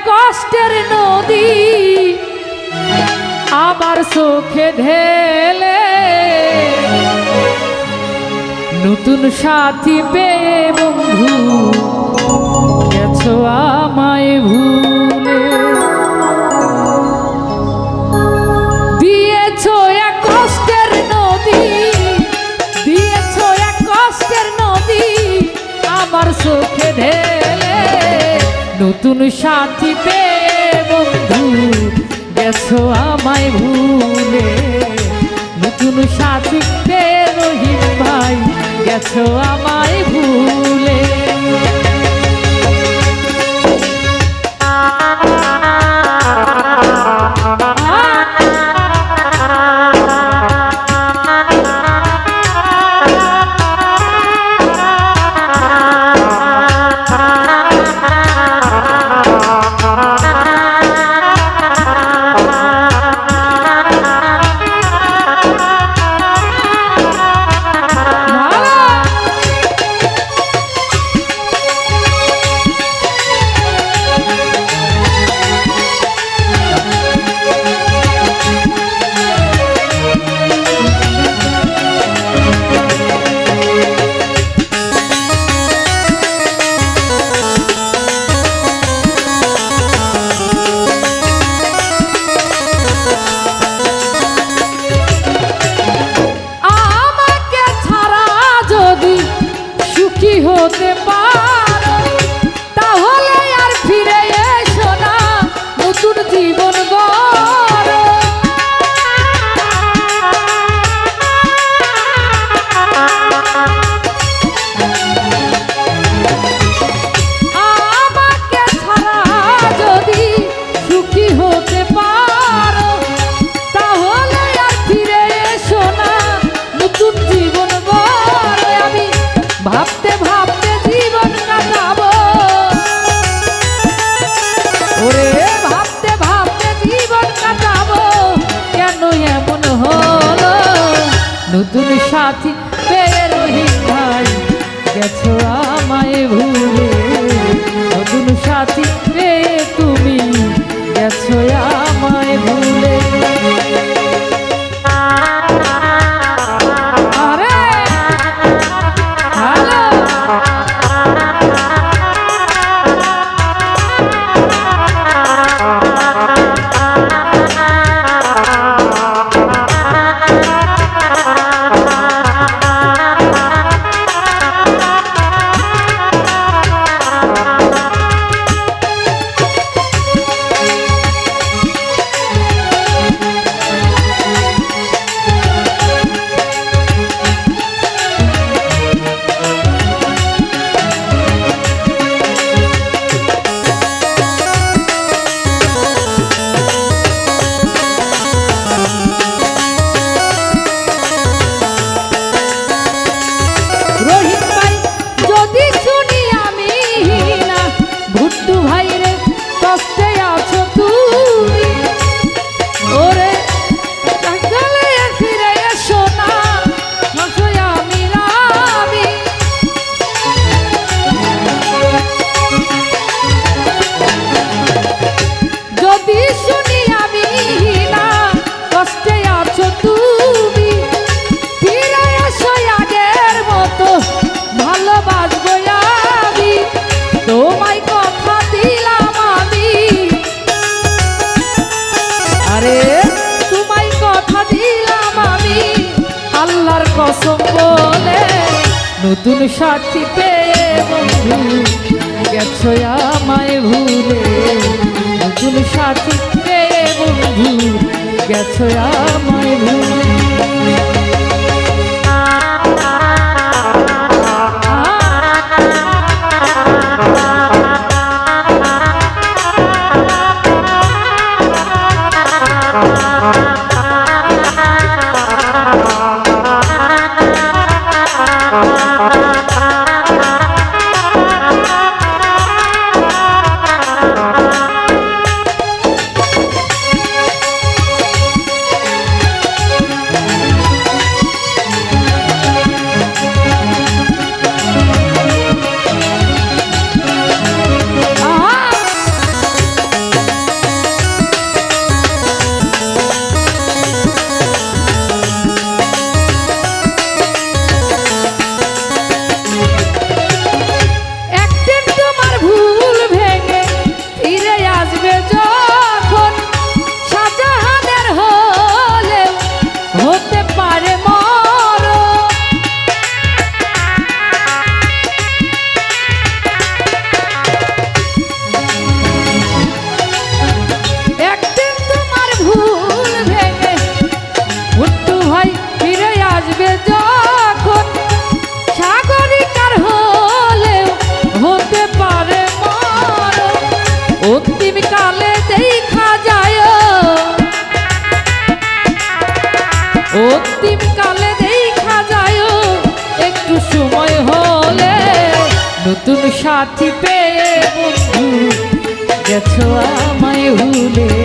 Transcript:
কষ্টের নদী আমার চোখে ঢেলে, নতুন সাথী পেয়ে বন্ধু গেছো আমায় ভুলে। দিয়েছো এক কষ্টের নদী, দিয়েছো এক কষ্টের নদী আমার চোখে ঢেলে, নতুন সাথী পেয়ে বন্ধু গেছো আমায় ভুলে। নতুন সাথী পেয়ে রহিম ভাই গেছো আমায় ভুলে। হতে পারো তাহলে আর ফিরে এসো না, নতুন জীবন গড়ো। আমাকে ছাড়া যদি সুখী হতে পারো তাহলে আর ফিরে এসো না, নতুন জীবন গড়ো। আমি ভাবতে ভাবতে জীবন কাটাবো, ওরে ভাবতে ভাবতে জীবন কাটাবো, কেন এমন হলো? নতুন সাথী পেয়ে রহিম ভাই গেছো আমায় ভুলে, নতুন সাথী পেয়ে তুমি গেছো আমায় ভুলে। কসম বলে নতুন সাথী পেয়ে বন্ধু গেছো আমায় ভুলে, নতুন সাথী পেয়ে বন্ধু গেছো আমায় ভুলে। অন্তিম কালে দেখা যায় একটু সময় হলে নতুন সাথী পেয়ে বন্ধু গেছো আমায় ভুলে